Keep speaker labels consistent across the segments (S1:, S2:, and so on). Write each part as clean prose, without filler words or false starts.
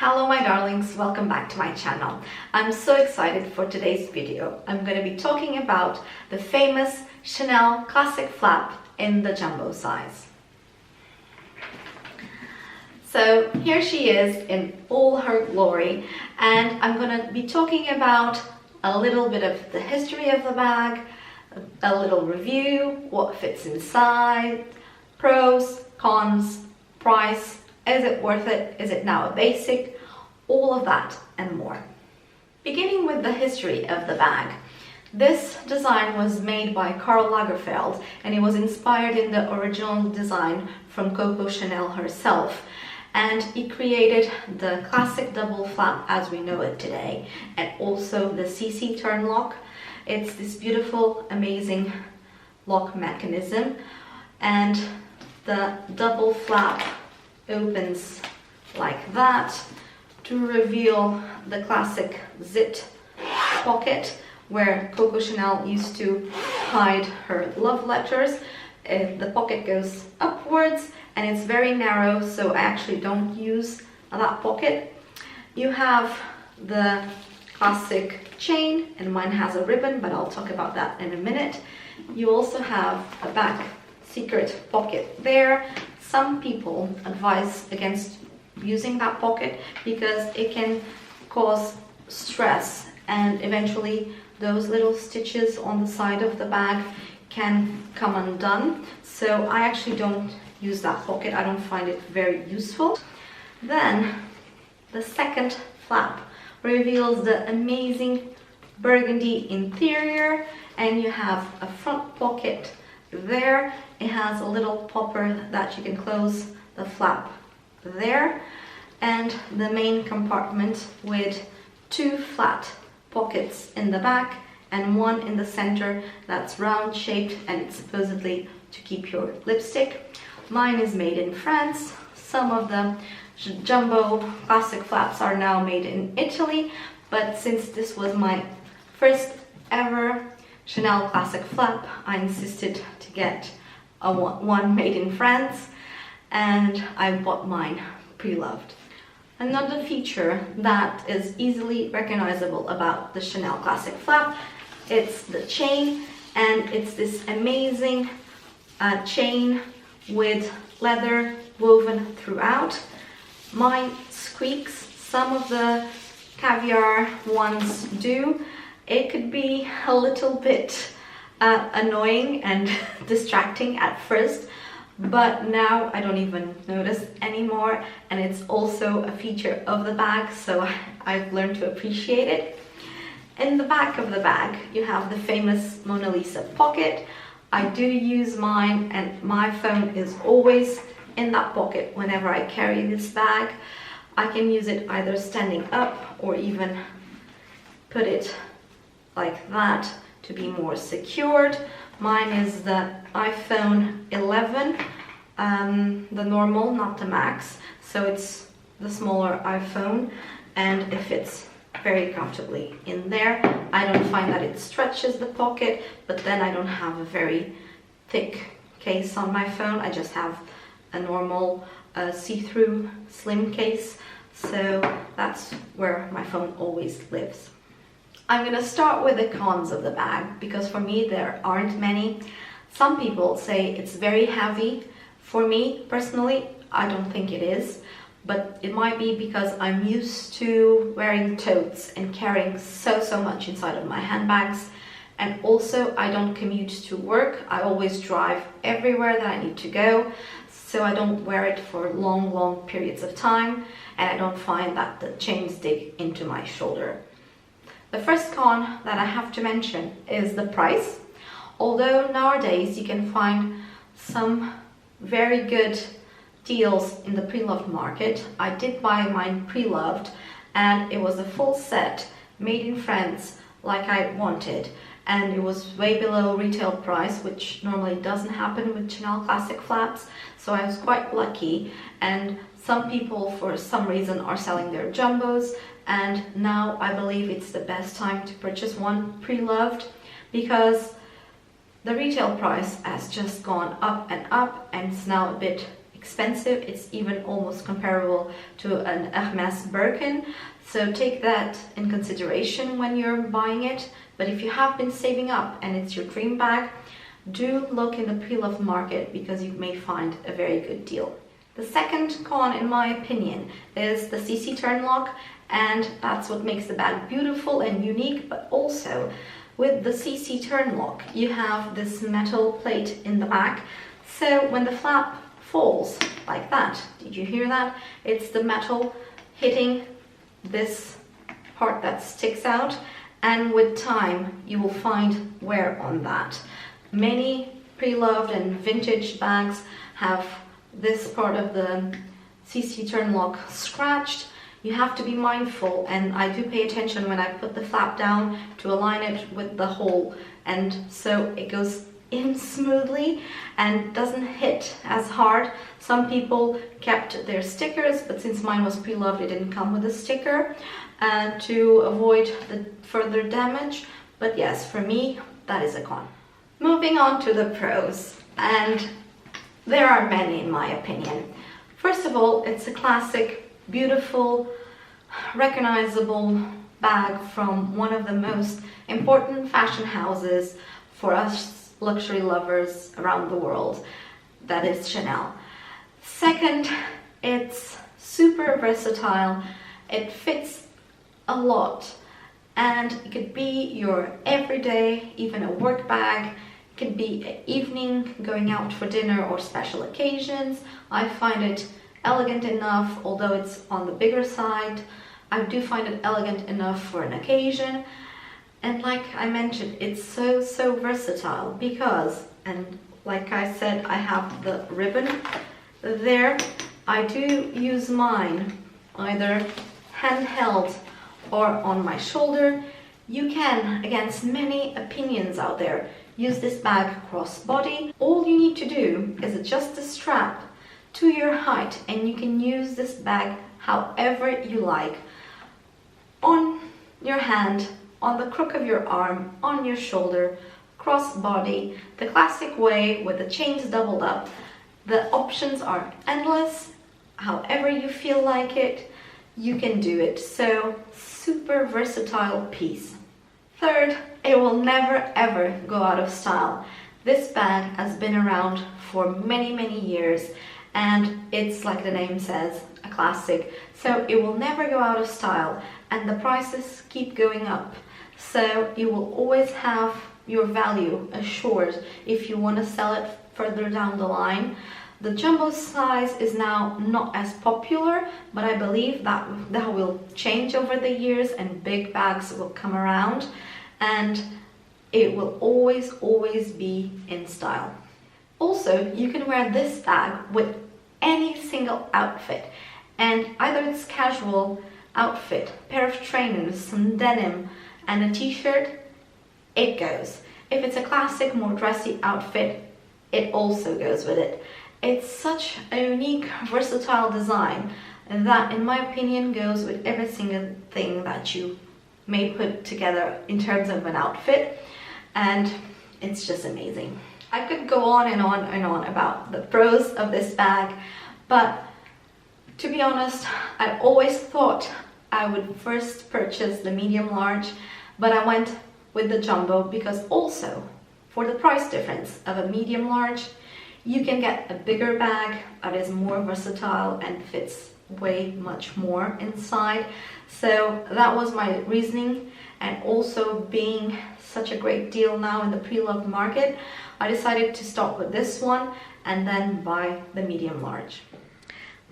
S1: Hello my darlings, welcome back to my channel. I'm so excited for today's video. I'm going to be talking about the famous Chanel classic flap in the jumbo size. So here she is in all her glory, and I'm going to be talking about a little bit of the history of the bag, a little review, what fits inside, pros, cons, price, is it worth it, is it now a basic, all of that and more. Beginning with the history of the bag. This design was made by Karl Lagerfeld, and it was inspired in the original design from Coco Chanel herself. And he created the classic double flap as we know it today, and also the CC turn lock. It's this beautiful, amazing lock mechanism, and the double flap opens like that to reveal the classic zit pocket where Coco Chanel used to hide her love letters. The pocket goes upwards and it's very narrow, so I actually don't use that pocket. You have the classic chain, and mine has a ribbon, but I'll talk about that in a minute. You also have a back secret pocket there. Some people advise against using that pocket because it can cause stress, and eventually those little stitches on the side of the bag can come undone. So I actually don't use that pocket. I don't find it very useful. Then the second flap reveals the amazing burgundy interior, and you have a front pocket there. It has a little popper that you can close the flap there, and the main compartment with two flat pockets in the back and one in the center that's round shaped, and it's supposedly to keep your lipstick. Mine is made in France. Some of the jumbo classic flaps are now made in Italy, but since this was my first ever Chanel classic flap, I insisted to get one made in France, and I bought mine Preloved. Another feature that is easily recognizable about the Chanel classic flap, it's the chain, and it's this amazing chain with leather woven throughout. Mine squeaks. Some of the caviar ones do. It could be a little bit annoying and distracting at first, but now I don't even notice anymore, and it's also a feature of the bag, so I've learned to appreciate it. In the back of the bag you have the famous Mona Lisa pocket. I do use mine, and my phone is always in that pocket whenever I carry this bag. I can use it either standing up or even put it like that to be more secured. Mine is the iPhone 11, the normal, not the Max, so it's the smaller iPhone, and it fits very comfortably in there. I don't find that it stretches the pocket, but then I don't have a very thick case on my phone. I just have a normal see-through slim case, so that's where my phone always lives. I'm going to start with the cons of the bag, because for me there aren't many. Some people say it's very heavy. For me personally, I don't think it is, but it might be because I'm used to wearing totes and carrying so much inside of my handbags, and also I don't commute to work. I always drive everywhere that I need to go, so I don't wear it for long periods of time, and I don't find that the chains dig into my shoulder. The first con that I have to mention is the price. Although nowadays you can find some very good deals in the Preloved market, I did buy mine Preloved, and it was a full set made in France like I wanted, and it was way below retail price, which normally doesn't happen with Chanel classic flaps, so I was quite lucky. And some people for some reason are selling their jumbos, and now I believe it's the best time to purchase one Preloved, because the retail price has just gone up and up, and it's now a bit expensive. It's even almost comparable to an Hermes Birkin. So take that in consideration when you're buying it. But if you have been saving up and it's your dream bag, do look in the Preloved market because you may find a very good deal. The second con, in my opinion, is the CC turn lock, and that's what makes the bag beautiful and unique. But also with the CC turn lock, you have this metal plate in the back, so when the flap falls like that, did you hear that? It's the metal hitting this part that sticks out, and with time you will find wear on that. Many Preloved and vintage bags have this part of the CC turn lock scratched. You have to be mindful, and I do pay attention when I put the flap down to align it with the hole, and so it goes in smoothly and doesn't hit as hard. Some people kept their stickers, but since mine was Preloved, it didn't come with a sticker to avoid the further damage. But yes, for me, that is a con. Moving on to the pros, and there are many in my opinion. First of all, it's a classic, beautiful, recognizable bag from one of the most important fashion houses for us luxury lovers around the world, that is Chanel. Second, it's super versatile. It fits a lot, and it could be your everyday, even a work bag. It could be an evening going out for dinner or special occasions. I find it elegant enough, although it's on the bigger side. I do find it elegant enough for an occasion. And like I mentioned, it's so versatile because, and like I said, I have the ribbon there. I do use mine either handheld or on my shoulder. You can, against many opinions out there, use this bag crossbody. All you need to do is adjust the strap to your height, and you can use this bag however you like. On your hand, on the crook of your arm, on your shoulder, crossbody, the classic way with the chains doubled up. The options are endless. However you feel like it, you can do it. So, super versatile piece. Third, it will never ever go out of style. This bag has been around for many years, and it's, like the name says, a classic. So it will never go out of style, and the prices keep going up. So you will always have your value assured if you want to sell it further down the line. The jumbo size is now not as popular, but I believe that will change over the years, and big bags will come around, and it will always be in style. Also, you can wear this bag with any single outfit, and either it's casual outfit, pair of trainers, some denim, and a t-shirt, it goes. If it's a classic, more dressy outfit, it also goes with it. It's such a unique, versatile design that, in my opinion, goes with every single thing that you may put together in terms of an outfit, and it's just amazing. I could go on and on and on about the pros of this bag, but to be honest, I always thought I would first purchase the medium large, but I went with the jumbo because also for the price difference of a medium large, you can get a bigger bag that is more versatile and fits way much more inside. So that was my reasoning, and also being such a great deal now in the Preloved market, I decided to start with this one and then buy the medium large.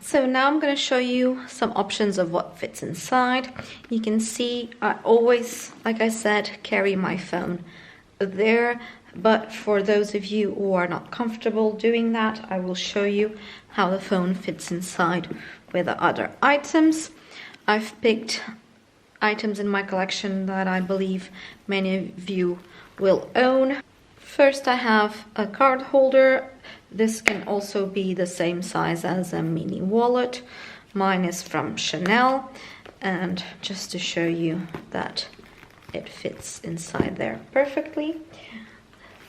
S1: So now I'm going to show you some options of what fits inside. You can see I always, like I said, carry my phone there, but for those of you who are not comfortable doing that, I will show you how the phone fits inside with the other items. I've picked items in my collection that I believe many of you will own. First, I have a card holder. This can also be the same size as a mini wallet. Mine is from Chanel, and just to show you that it fits inside there perfectly.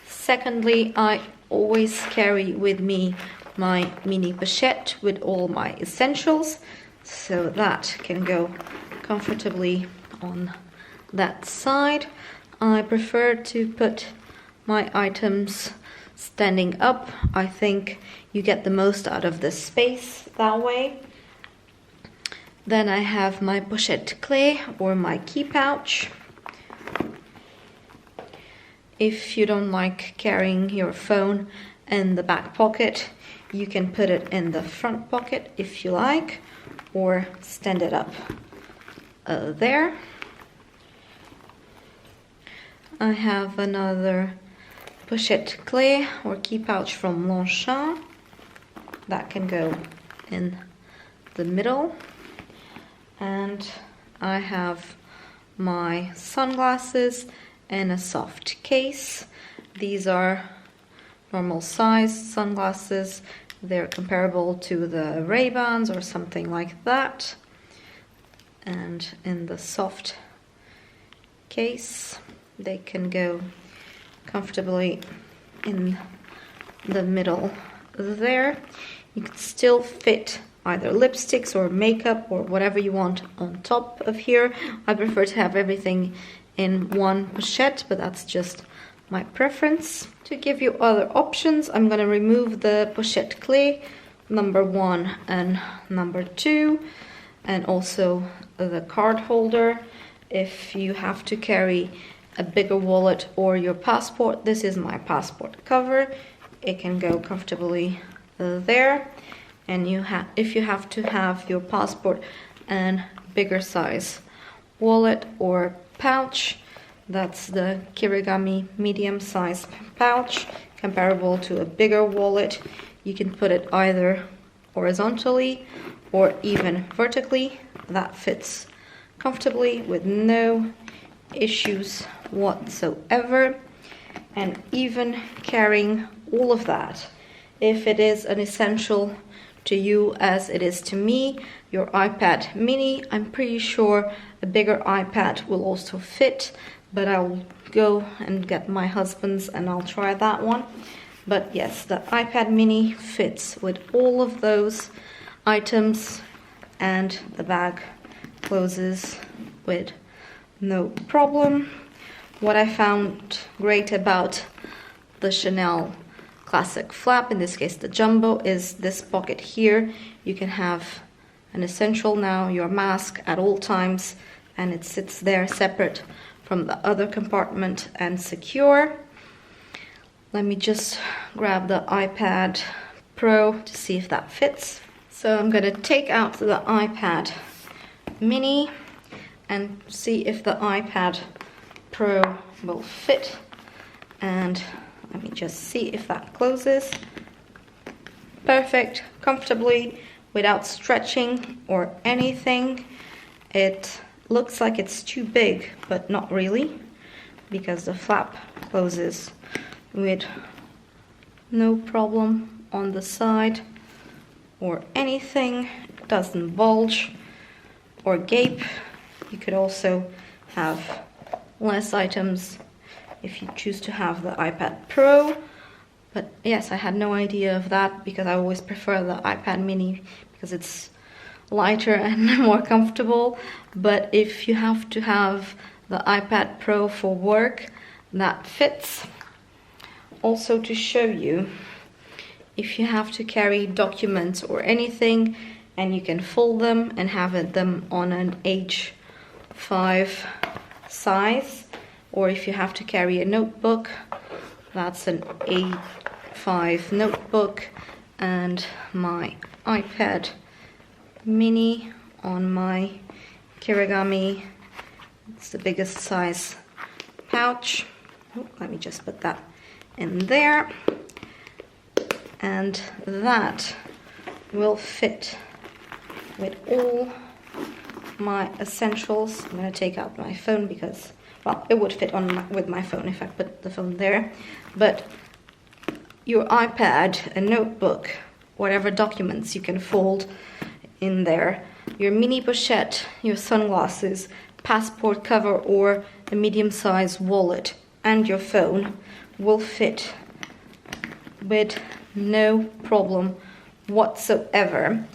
S1: Secondly, I always carry with me my mini pochette with all my essentials, so that can go comfortably on that side. I prefer to put my items standing up. I think you get the most out of the space that way. Then I have my pochette clé or my key pouch. If you don't like carrying your phone in the back pocket, you can put it in the front pocket if you like, or stand it up there. I have another pochette clé or key pouch from Longchamp that can go in the middle. And I have my sunglasses in a soft case. These are normal size sunglasses. They're comparable to the Ray-Bans or something like that. And in the soft case, they can go comfortably in the middle there. You can still fit either lipsticks or makeup or whatever you want on top of here. I prefer to have everything in one pochette, but that's just my preference. To give you other options, I'm going to remove the pochette clé number 1 and number 2, and also the card holder. If you have to carry a bigger wallet or your passport, this is my passport cover. It can go comfortably there. And if you have to have your passport and bigger size wallet or pouch, that's the Kirigami medium size pouch, comparable to a bigger wallet. You can put it either horizontally or even vertically. That fits comfortably with no issues whatsoever. And even carrying all of that, if it is an essential to you as it is to me, your iPad mini, I'm pretty sure a bigger iPad will also fit, but I'll go and get my husband's and I'll try that one. But yes, the iPad mini fits with all of those items, and the bag closes with no problem. What I found great about the Chanel classic flap, in this case the jumbo, is this pocket here. You can have an essential now, your mask at all times, and it sits there separate from the other compartment and secure. Let me just grab the iPad Pro to see if that fits. So I'm going to take out the iPad mini and see if the iPad Pro will fit, and let me just see if that closes. Perfect, comfortably, without stretching or anything. It looks like it's too big, but not really, because the flap closes with no problem on the side or anything. It doesn't bulge or gape. You could also have less items if you choose to have the iPad Pro. But yes, I had no idea of that, because I always prefer the iPad mini because it's lighter and more comfortable. But if you have to have the iPad Pro for work, that fits. Also, to show you, if you have to carry documents or anything, and you can fold them and have them on an H5 size, or if you have to carry a notebook, that's an A5 notebook. And my iPad mini on my Kirigami, it's the biggest size pouch. Let me just put that in there, and that will fit with all my essentials. I'm going to take out my phone because, well, it would fit with my phone if I put the phone there. But your iPad, a notebook, whatever documents you can fold in there, your mini pochette, your sunglasses, passport cover, or a medium-sized wallet, and your phone will fit with no problem whatsoever.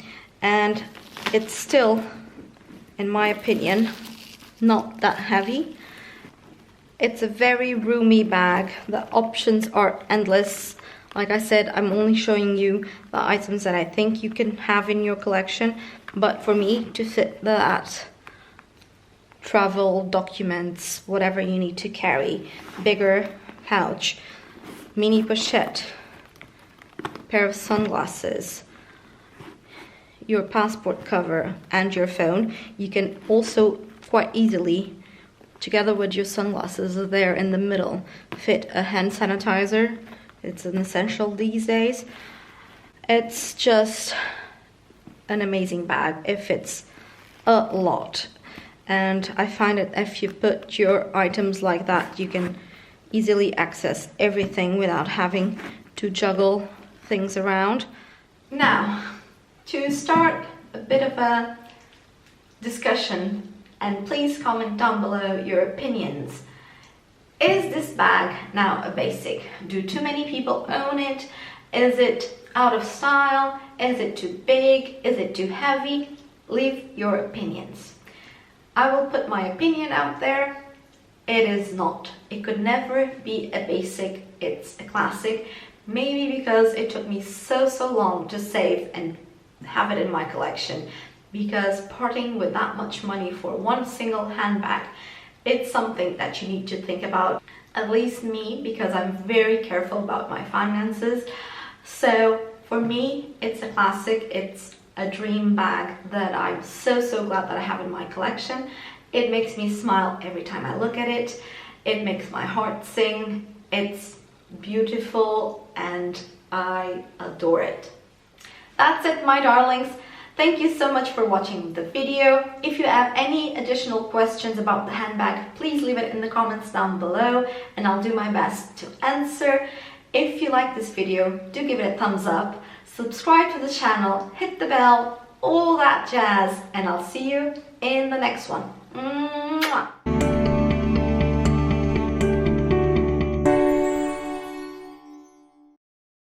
S1: And it's still, in my opinion, not that heavy. It's a very roomy bag. The options are endless. Like I said, I'm only showing you the items that I think you can have in your collection, but for me to fit that travel documents, whatever you need to carry, bigger pouch, mini pochette, pair of sunglasses, your passport cover and your phone. You can also quite easily, together with your sunglasses there in the middle, fit a hand sanitizer. It's an essential these days. It's just an amazing bag. It fits a lot. And I find that if you put your items like that, you can easily access everything without having to juggle things around. Now, to start a bit of a discussion, and please comment down below your opinions. Is this bag now a basic? Do too many people own it? Is it out of style? Is it too big? Is it too heavy? Leave your opinions. I will put my opinion out there. It is not. It could never be a basic. It's a classic. Maybe because it took me so long to save and have it in my collection. Because parting with that much money for one single handbag, it's something that you need to think about. At least me, because I'm very careful about my finances. So for me, it's a classic. It's a dream bag that I'm so glad that I have in my collection. It makes me smile every time I look at it. It makes my heart sing. It's beautiful and I adore it. That's it, my darlings. Thank you so much for watching the video. If you have any additional questions about the handbag, please leave it in the comments down below and I'll do my best to answer. If you like this video, do give it a thumbs up, subscribe to the channel, hit the bell, all that jazz, and I'll see you in the next one. Mwah!